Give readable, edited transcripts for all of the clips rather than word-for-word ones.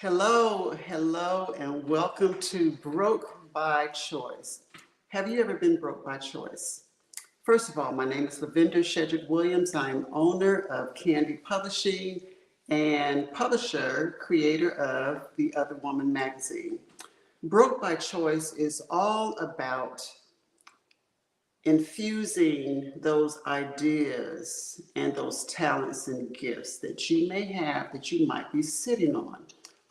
Hello, and welcome to Broke by Choice. Have you ever been broke by choice? First of all, my name is Lavender Shedrick Williams. I am owner of Candy Publishing and publisher, creator of The Other Woman magazine. Broke by Choice is all about infusing those ideas and those talents and gifts that you may have that you might be sitting on.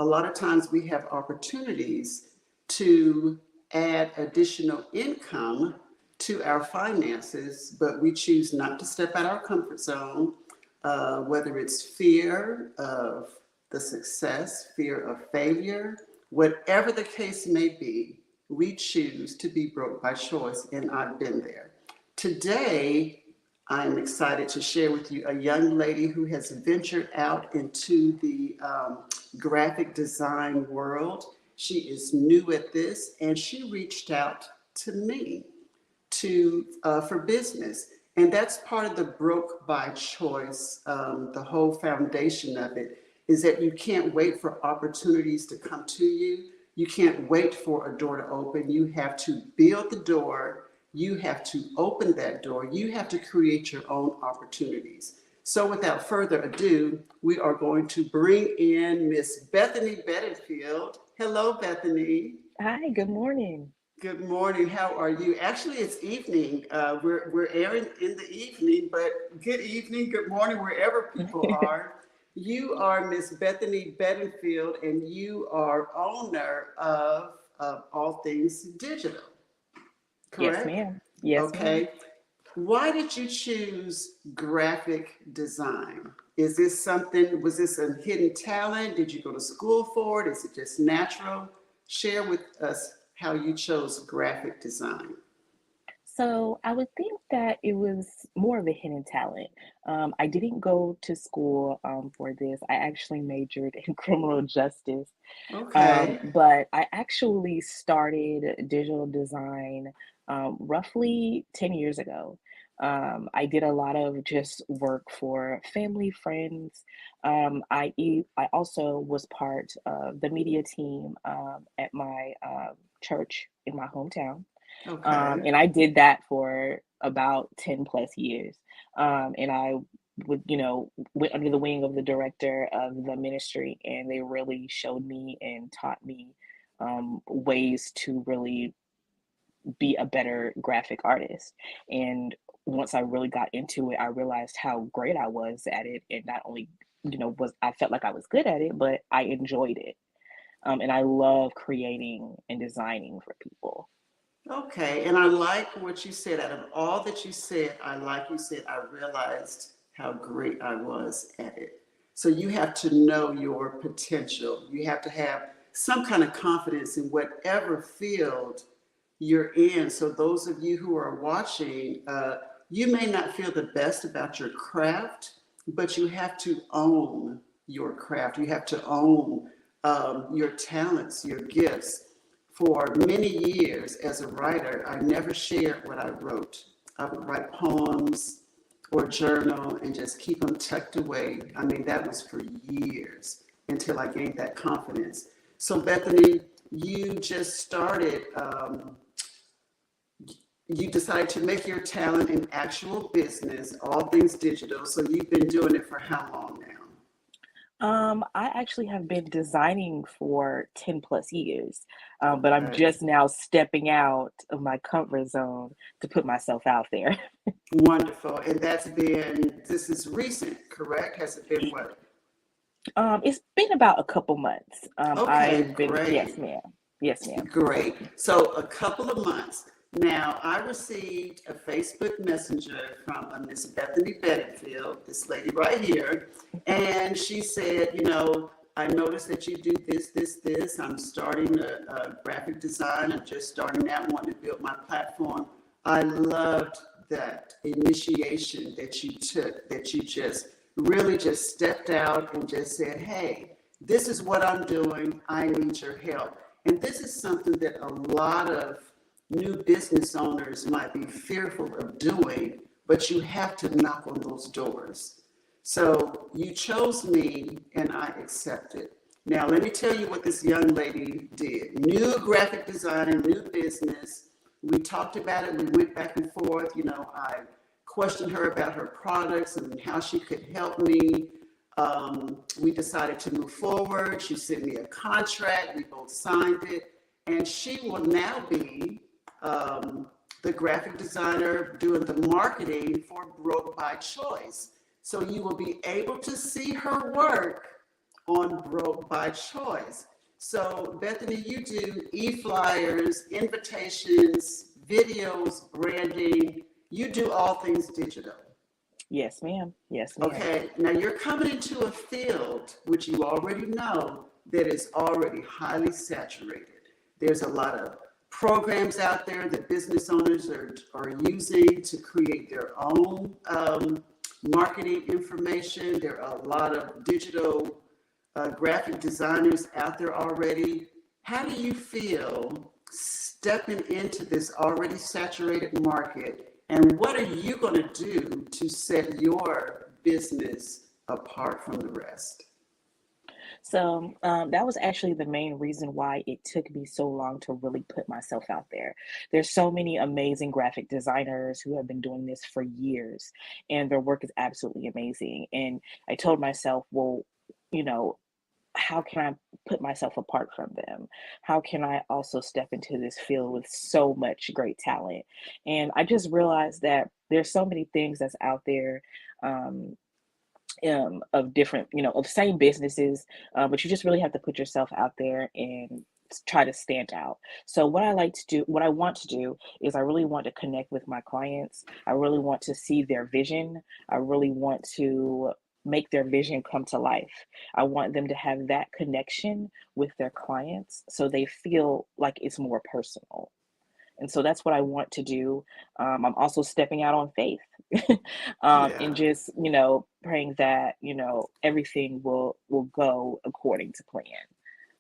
A lot of times we have opportunities to add additional income to our finances, but we choose not to step out our comfort zone, whether it's fear of the success, fear of failure, whatever the case may be, we choose to be broke by choice, and I've been there. Today, I'm excited to share with you a young lady who has ventured out into the graphic design world. She is new at this, and she reached out to me for business. And that's part of the Broke by Choice. The whole foundation of it is that you can't wait for opportunities to come to you. You can't wait for a door to open. You have to build the door. You have to open that door. You have to create your own opportunities. So without further ado, we are going to bring in Miss Bethany Bedingfield. Hello, Bethany. Hi, good morning. Good morning. How are you? Actually, it's evening. We're airing in the evening, but good evening, good morning, wherever people are. You are Miss Bethany Bedingfield, and you are owner of All Things Digital, Yes, correct? ma'am. Yes, ma'am. Okay. Why did you choose graphic design? Is this something, was this a hidden talent? Did you go to school for it? Is it just natural? Share with us how you chose graphic design. So I would think that it was more of a hidden talent. I didn't go to school for this. I actually majored in criminal justice. Okay. But I actually started digital design roughly 10 years ago. I did a lot of just work for family, friends. I also was part of the media team at my church in my hometown. Okay. And I did that for about 10 plus years. And I went under the wing of the director of the ministry, and they really showed me and taught me ways to really be a better graphic artist. And once I really got into it, I realized how great I was at it. And not only, was I felt like I was good at it, but I enjoyed it. And I love creating and designing for people. Okay. And I like what you said. Out of all that you said, I like you said, I realized how great I was at it. So you have to know your potential. You have to have some kind of confidence in whatever field you're in. So those of you who are watching, you may not feel the best about your craft, but you have to own your craft. You have to own your talents, your gifts. For many years as a writer, I never shared what I wrote. I would write poems or journal and just keep them tucked away. I mean, that was for years until I gained that confidence. So, Bethany, you just started, you decided to make your talent an actual business, all things digital. So, you've been doing it for how long now? I actually have been designing for 10 plus years, but I'm Okay. just now stepping out of my comfort zone to put myself out there. Wonderful. And this is recent, correct? Has it been what? It's been about a couple months. Okay, I've been, yes, great. ma'am. Yes, ma'am. Great. So a couple of months. Now, I received a Facebook Messenger from a Miss Bethany Bedingfield, this lady right here, and she said, I noticed that you do this. I'm starting a graphic design. I'm just starting out, wanting to build my platform. I loved that initiation that you took, that you just really just stepped out and just said, hey, this is what I'm doing. I need your help. And this is something that a lot of new business owners might be fearful of doing, but you have to knock on those doors. So you chose me and I accepted. Now, let me tell you what this young lady did. New graphic designer, new business. We talked about it. We went back and forth. You know, I questioned her about her products and how she could help me. We decided to move forward. She sent me a contract. We both signed it. And she will now be the graphic designer doing the marketing for Broke by Choice. So you will be able to see her work on Broke by Choice. So Bethany, you do e-flyers, invitations, videos, branding. You do all things digital. Yes, ma'am. Yes, ma'am. Okay, now you're coming into a field which you already know that is already highly saturated. There's a lot of programs out there that business owners are using to create their own marketing information. There are a lot of digital graphic designers out there already. How do you feel stepping into this already saturated market? And what are you going to do to set your business apart from the rest? So that was actually the main reason why it took me so long to really put myself out there. There's so many amazing graphic designers who have been doing this for years, and their work is absolutely amazing. And I told myself, well, you know, how can I put myself apart from them? How can I also step into this field with so much great talent? And I just realized that there's so many things that's out there. Um, of different, of same businesses, but you just really have to put yourself out there and try to stand out. So what I want to do is I really want to connect with my clients. I really want to see their vision. I really want to make their vision come to life. I want them to have that connection with their clients so they feel like it's more personal. And so that's what I want to do. I'm also stepping out on faith and Yeah. just, praying that, everything will go according to plan.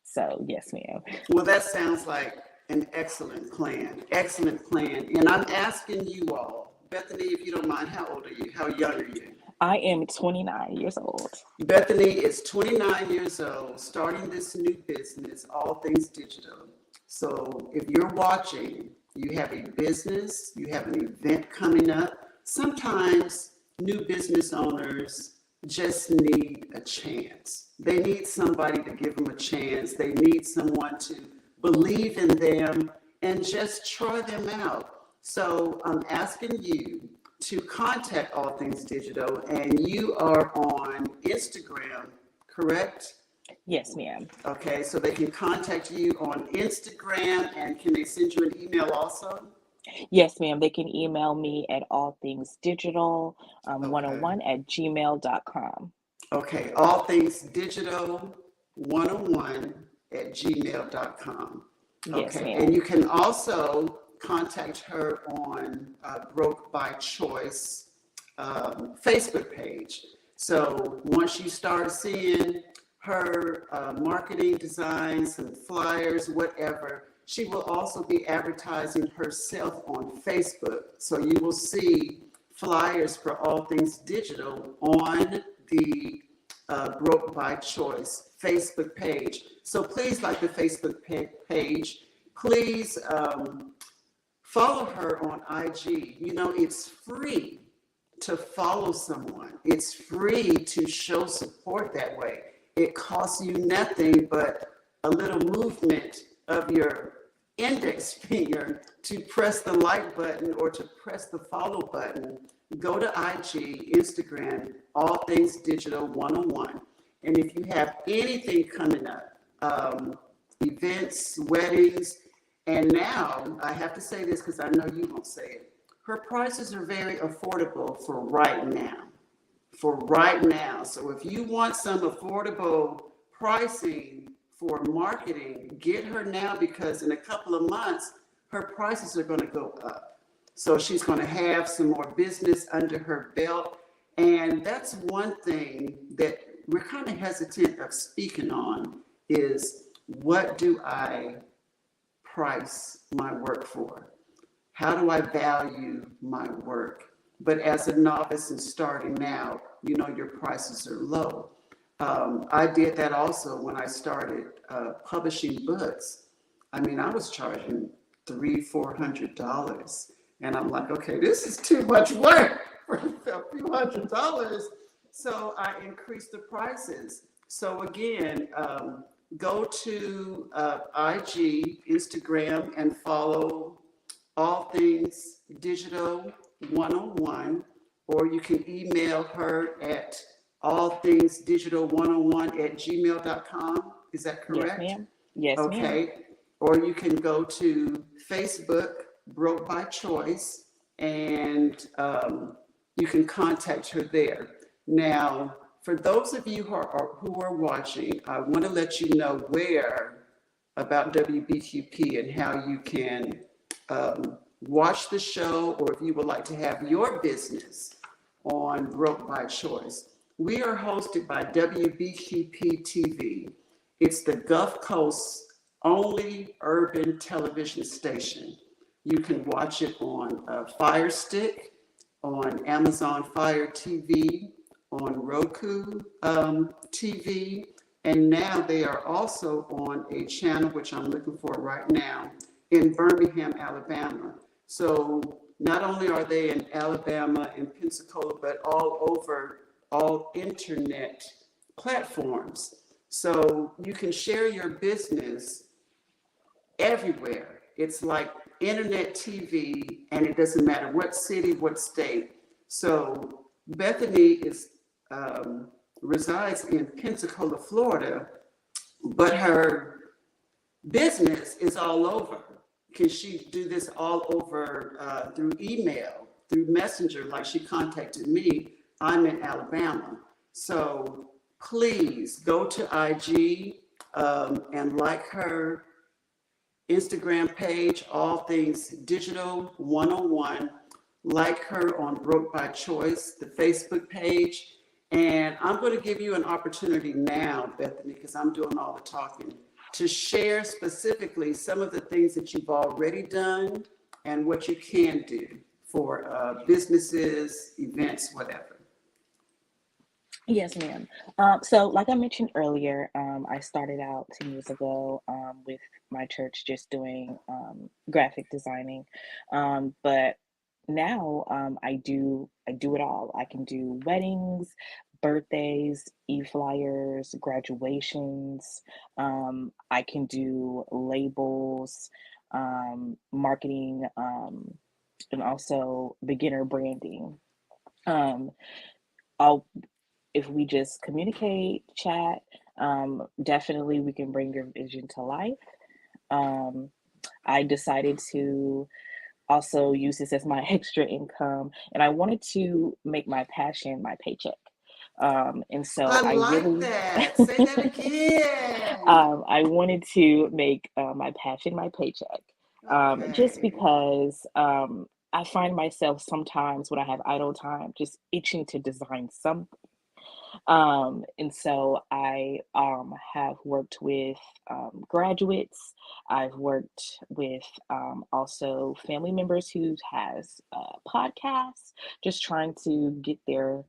So yes, ma'am. Well, that sounds like an excellent plan. Excellent plan. And I'm asking you all, Bethany, if you don't mind, how old are you? How young are you? I am 29 years old. Bethany is 29 years old, starting this new business, All Things Digital. So if you're watching, you have a business, you have an event coming up. Sometimes new business owners just need a chance. They need somebody to give them a chance. They need someone to believe in them and just try them out. So I'm asking you to contact All Things Digital, and you are on Instagram, correct? Yes, ma'am. Okay, so they can contact you on Instagram, and can they send you an email also? Yes, ma'am. They can email me at allthingsdigital Okay. 101 at gmail.com. Okay, All Things Digital 101 at gmail.com. Yes, Okay, and ma'am. you can also contact her on Broke by Choice Facebook page. So once you start seeing her marketing designs and flyers, whatever, she will also be advertising herself on Facebook. So you will see flyers for All Things Digital on the Broke by Choice Facebook page. So please like the Facebook page. Please follow her on IG. You know, it's free to follow someone. It's free to show support that way. It costs you nothing but a little movement of your index finger to press the like button or to press the follow button. Go to IG, Instagram, All Things Digital 101. And if you have anything coming up, events, weddings, and now I have to say this because I know you won't say it. Her prices are very affordable for right now. For right now. So if you want some affordable pricing for marketing, get her now because in a couple of months, her prices are going to go up. So she's going to have some more business under her belt. And that's one thing that we're kind of hesitant of speaking on is what do I price my work for? How do I value my work? But as a novice and starting out, you know, your prices are low. I did that also when I started publishing books. I mean, I was charging $300-400, and I'm like, okay, this is too much work for a few $100s. So I increased the prices. So again, go to IG, Instagram, and follow All Things Digital 101, or you can email her at allthingsdigital101@gmail.com. Is that Yes, correct? ma'am. Yes, ma'am. Okay. Or you can go to Facebook, Broke by Choice, and you can contact her there. Now, for those of you who are watching, I want to let you know where about WBQP and how you can watch the show, or if you would like to have your business on Broke by Choice. We are hosted by WBQP TV. It's the Gulf Coast only urban television station. You can watch it on Fire Stick, on Amazon Fire TV, on Roku TV, and now they are also on a channel which I'm looking for right now in Birmingham, Alabama. So not only are they in Alabama and Pensacola, but all over all internet platforms. So you can share your business everywhere. It's like internet TV, and it doesn't matter what city, what state. So Bethany resides in Pensacola, Florida, but her business is all over. Can she do this all over through email, through Messenger, like she contacted me? I'm in Alabama. So please go to IG and like her Instagram page, All Things Digital 101. Like her on Broke by Choice, the Facebook page. And I'm going to give you an opportunity now, Bethany, because I'm doing all the talking, to share specifically some of the things that you've already done and what you can do for businesses, events, whatever. Yes, ma'am. So, like I mentioned earlier, I started out 10 years ago with my church just doing graphic designing, but now I do it all. I can do weddings, birthdays, e-flyers, graduations. I can do labels, marketing, and also beginner branding. Um, I'll if we just communicate, chat, definitely we can bring your vision to life. Um, I decided to also use this as my extra income, and I wanted to make my passion my paycheck. And so I I like really, that. Say that again. I wanted to make my passion my paycheck, just Okay. because I find myself sometimes when I have idle time just itching to design something. And so I have worked with graduates. I've worked with also family members who has podcasts, just trying to get their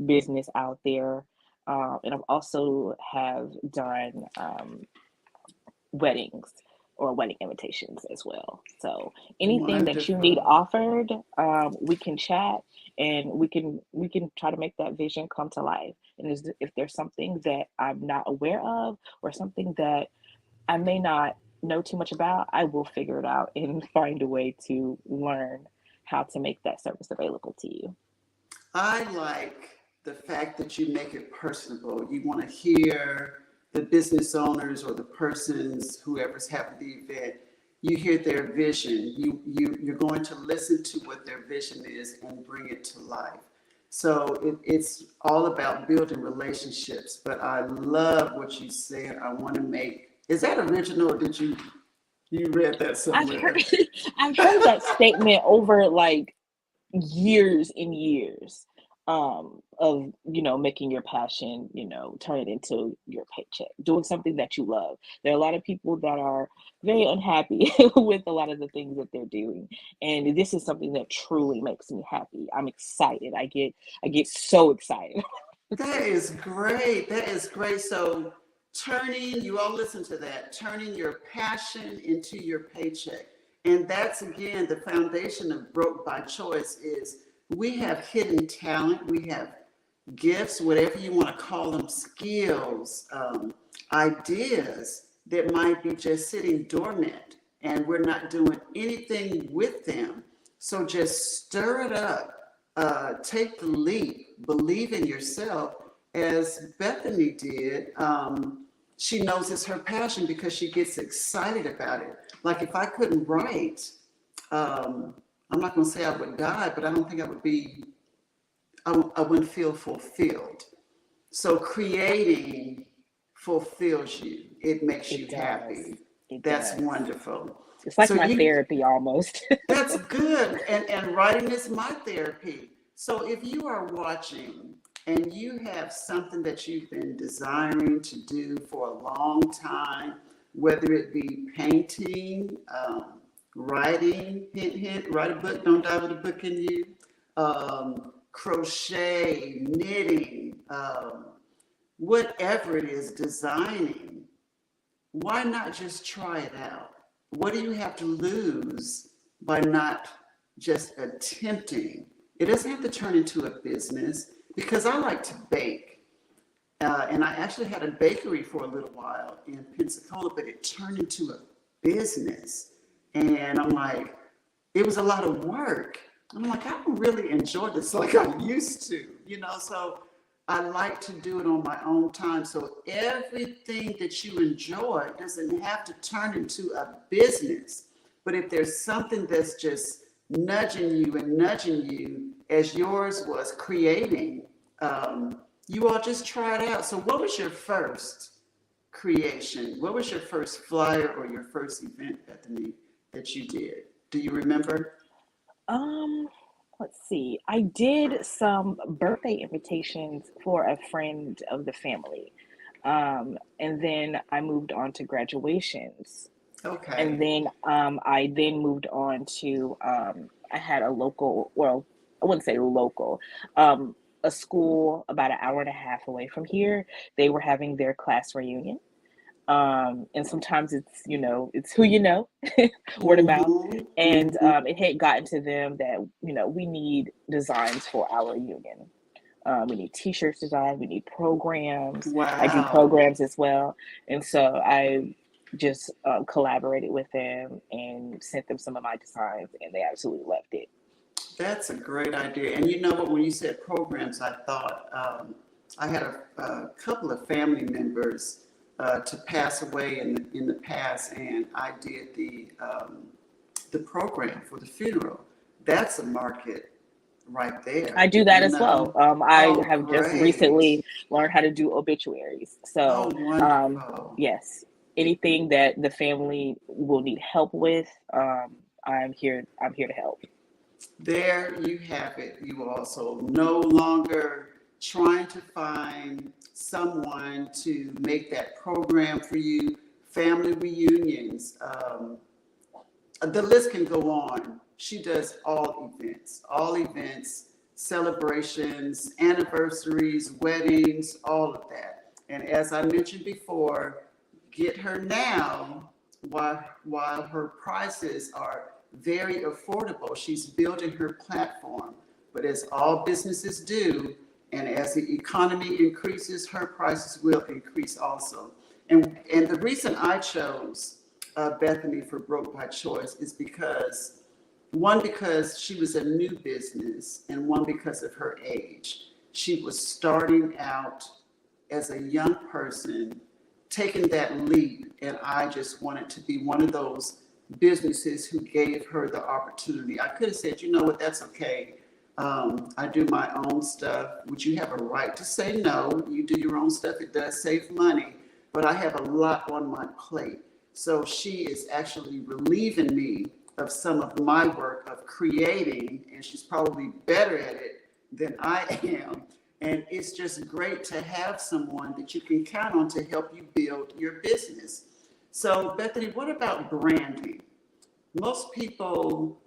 business out there. And I've also have done weddings or wedding invitations as well. So anything that you need Wonderful. offered, we can chat and we can try to make that vision come to life. And if there's something that I'm not aware of or something that I may not know too much about, I will figure it out and find a way to learn how to make that service available to you. I like the fact that you make it personable. You want to hear the business owners or the persons, whoever's having the event, you hear their vision. You're going to listen to what their vision is and bring it to life. So it's all about building relationships. But I love what you said. I want to make. Is that original, or did you read that I've heard somewhere? I've heard that statement over like years and years of making your passion turn it into your paycheck, doing something that you love. There are a lot of people that are very unhappy with a lot of the things that they're doing, and this is something that truly makes me happy. I'm excited. I get so excited. That is great. That is great. So you all listen to that, turning your passion into your paycheck. And that's again the foundation of Broke by Choice is we have hidden talent, we have gifts, whatever you want to call them, skills, ideas that might be just sitting dormant and we're not doing anything with them. So just stir it up, take the leap, believe in yourself, as Bethany did. She knows it's her passion because she gets excited about it. Like if I couldn't write, I'm not going to say I would die, but I don't think I wouldn't feel fulfilled. So creating fulfills you. It makes It you does. happy. It That's does. wonderful. It's like So my you, therapy almost. that's good. And writing is my therapy. So if you are watching and you have something that you've been desiring to do for a long time, whether it be painting, writing, hint, hint, write a book, don't die with a book in you, crochet, knitting, whatever it is, designing, why not just try it out? What do you have to lose by not just attempting? It doesn't have to turn into a business because I like to bake. And I actually had a bakery for a little while in Pensacola, but it turned into a business. And I'm like, it was a lot of work. I'm like, I don't really enjoy this like I used to, so I like to do it on my own time. So everything that you enjoy doesn't have to turn into a business. But if there's something that's just nudging you and nudging you, as yours was creating, you all just try it out. So what was your first creation? What was your first flyer or your first event, Bethany, that you did? Do you remember? Um, let's see. I did some birthday invitations for a friend of the family. And then I moved on to graduations. And Okay. then I then moved on to I had a local, well, I wouldn't say local, um, a school about an hour and a half away from here. They were having their class reunion. And sometimes it's, it's who you know, word of mouth. Mm-hmm. And Mm-hmm. it had gotten to them that, we need designs for our reunion. We need t-shirts designed, we need programs. I do Wow. programs as well. And so I just collaborated with them and sent them some of my designs, and they absolutely loved it. That's a great idea. And you know what, when you said programs, I thought I had a couple of family members to pass away in the past, and I did the program for the funeral. That's a market right I there, do that as well. I Oh, have just great. recently learned how to do obituaries. Oh, So, wonderful. yes, anything that the family will need help with, I'm here. I'm here to help. There you have it. You also no longer trying to find someone to make that program for you, family reunions. The list can go on. She does all events, celebrations, anniversaries, weddings, all of that. And as I mentioned before, get her now while her prices are very affordable. She's building her platform. But as all businesses do, and as the economy increases, her prices will increase also. And the reason I chose Bethany for Broke by Choice is because she was a new business, and one, because of her age. She was starting out as a young person, taking that leap, and I just wanted to be one of those businesses who gave her the opportunity. I could have said, you know what, that's okay. I do my own stuff, which you have a right to say no. You do your own stuff, it does save money, but I have a lot on my plate. So she is actually relieving me of some of my work of creating, and she's probably better at it than I am. And it's just great to have someone that you can count on to help you build your business. So, Bethany, what about branding? Most people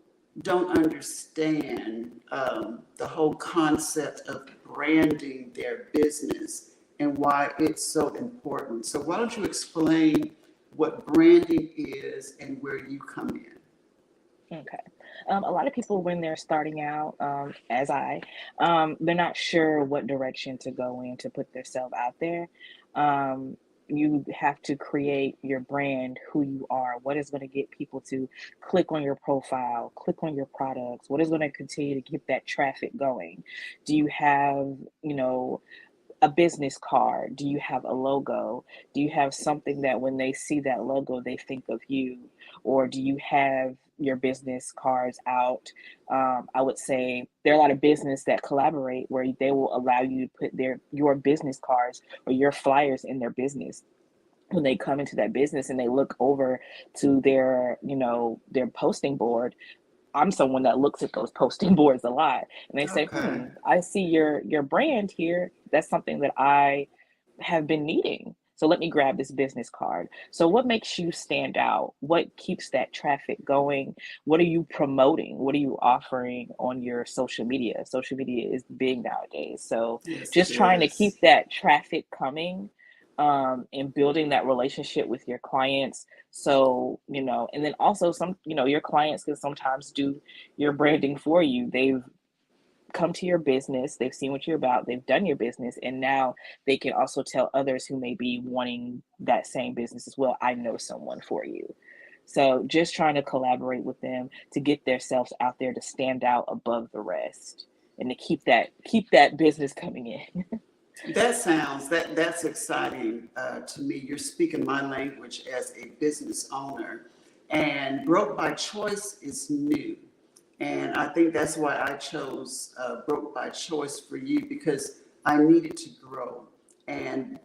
don't understand the whole concept of branding their business and why it's so important. So why don't you explain what branding is and where you come in? Okay. A lot of people, when they're starting out, they're not sure what direction to go in to put themselves out there. Um, you have to create your brand, who you are, what is going to get people to click on your profile, click on your products, what is going to continue to keep that traffic going. Do you have, you know, a business card? Do you have a logo? Do you have something that when they see that logo, they think of you? Or do you have your business cards out? I would say there are a lot of business that collaborate where they will allow you to put your business cards or your flyers in their business when they come into that business and they look over to their posting board. I'm someone that looks at those posting boards a lot, and they say, Okay. I see your brand here. That's something that I have been needing. So let me grab this business card. So what makes you stand out? What keeps that traffic going? What are you promoting? What are you offering on your social media? Social media is big nowadays. So Yes, it just trying to keep is. that traffic coming, and building that relationship with your clients. So, and then also your clients can sometimes do your branding for you. They've come to your business, they've seen what you're about, they've done your business, and now they can also tell others who may be wanting that same business as well, I know someone for you. So just trying to collaborate with them to get themselves out there to stand out above the rest and to keep that business coming in. That's exciting to me. You're speaking my language as a business owner, and Broke by Choice is new, and I think that's why I chose Broke by Choice for you because I needed to grow, and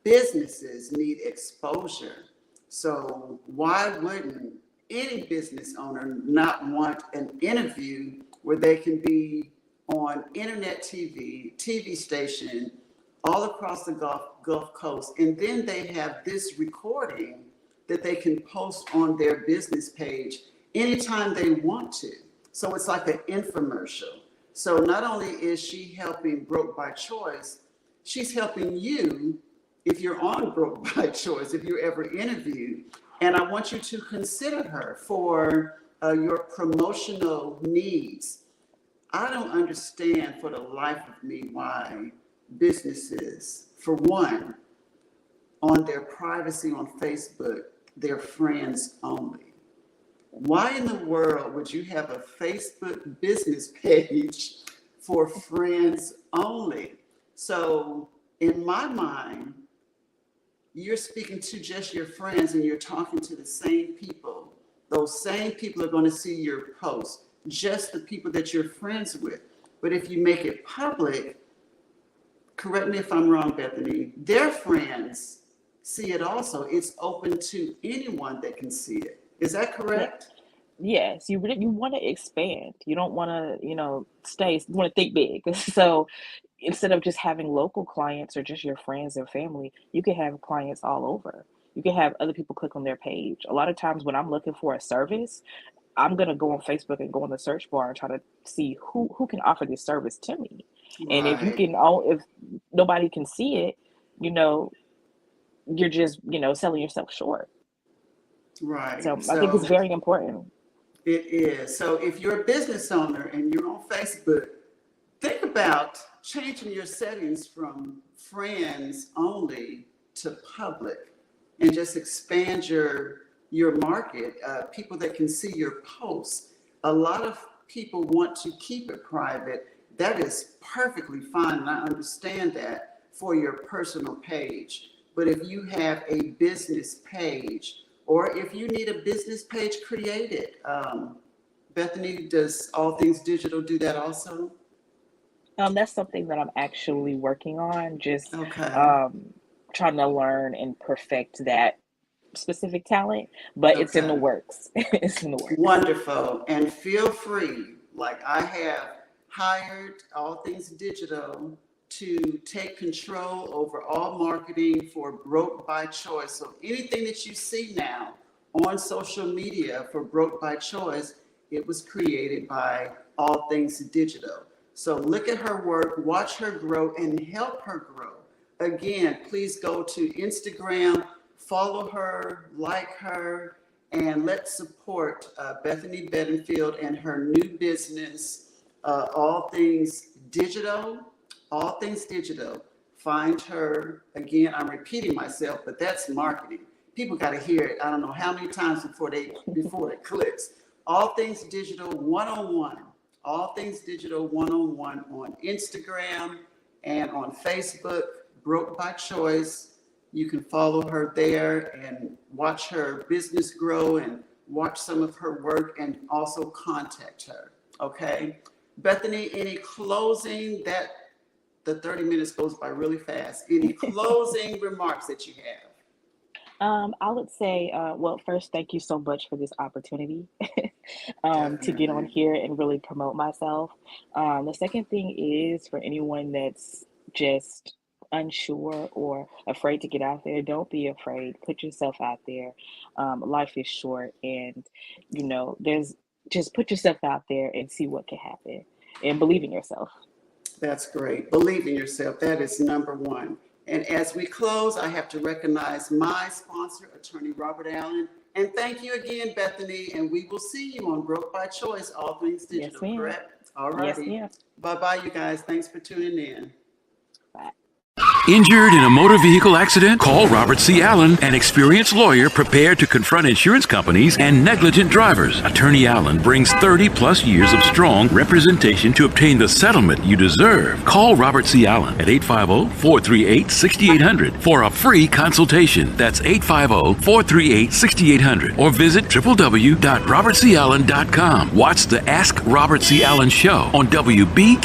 businesses need exposure. So why wouldn't any business owner not want an interview where they can be on internet TV station all across the Gulf Coast, and then they have this recording that they can post on their business page anytime they want to. So it's like an infomercial. So not only is she helping Broke by Choice, she's helping you if you're on Broke by Choice, if you're ever interviewed. And I want you to consider her for your promotional needs. I don't understand for the life of me why businesses, for one, on their privacy on Facebook, they're friends only. Why in the world would you have a Facebook business page for friends only? So, in my mind, you're speaking to just your friends and you're talking to the same people. Those same people are going to see your post, just the people that you're friends with. But if you make it public, correct me if I'm wrong, Bethany, their friends see it also. It's open to anyone that can see it. Is that Yeah. correct? Yes, you want to expand. You don't want to, stay. You want to think big. So instead of just having local clients or just your friends and family, you can have clients all over. You can have other people click on their page. A lot of times when I'm looking for a service, I'm gonna go on Facebook and go on the search bar and try to see who can offer this service to me. And Right, if nobody can see it, you know, you're just, selling yourself short. right. So I think it's So very important. it is. So if you're a business owner and you're on Facebook, think about changing your settings from friends only to public and just expand your market, people that can see your posts. A lot of people want to keep it private. That is perfectly fine, and I understand that for your personal page. But if you have a business page, or if you need a business page created, Bethany, does All Things Digital do that also? That's something that I'm actually working on, just Okay. um, trying to learn and perfect that specific talent, but it's in the Okay. works. It's in the works. Wonderful. And feel free, like I have hired All Things Digital to take control over all marketing for Broke by Choice. So anything that you see now on social media for Broke by Choice, it was created by All Things Digital. So look at her work, watch her grow, and help her grow. Again, please go to Instagram, follow her, like her, and let's support Bethany Bedingfield and her new business, All Things Digital. All Things Digital. Find her. Again, I'm repeating myself, but that's marketing. People got to hear it. I don't know how many times before it clicks. All Things Digital 101. All Things Digital 101 on Instagram and on Facebook. Broke by Choice. You can follow her there and watch her business grow and watch some of her work and also contact her. Okay. Bethany, any closing? The 30 minutes goes by really fast. Any closing remarks that you have? I would say, well, first, thank you so much for this opportunity to get on here and really promote myself. The second thing is for anyone that's just unsure or afraid to get out there, don't be afraid. Put yourself out there. Life is short, and just put yourself out there and see what can happen, and believe in yourself. That's great. Believe in yourself. That is number one. And as we close, I have to recognize my sponsor, Attorney Robert Allen. And thank you again, Bethany. And we will see you on Broke by Choice, All Things Digital, Yes, ma'am. correct? All righty. Yes, ma'am. Bye-bye, you guys. Thanks for tuning in. Bye. Injured in a motor vehicle accident? Call Robert C. Allen, an experienced lawyer prepared to confront insurance companies and negligent drivers. Attorney Allen brings 30-plus years of strong representation to obtain the settlement you deserve. Call Robert C. Allen at 850-438-6800 for a free consultation. That's 850-438-6800 or visit www.robertcallen.com. Watch the Ask Robert C. Allen Show on WBQ.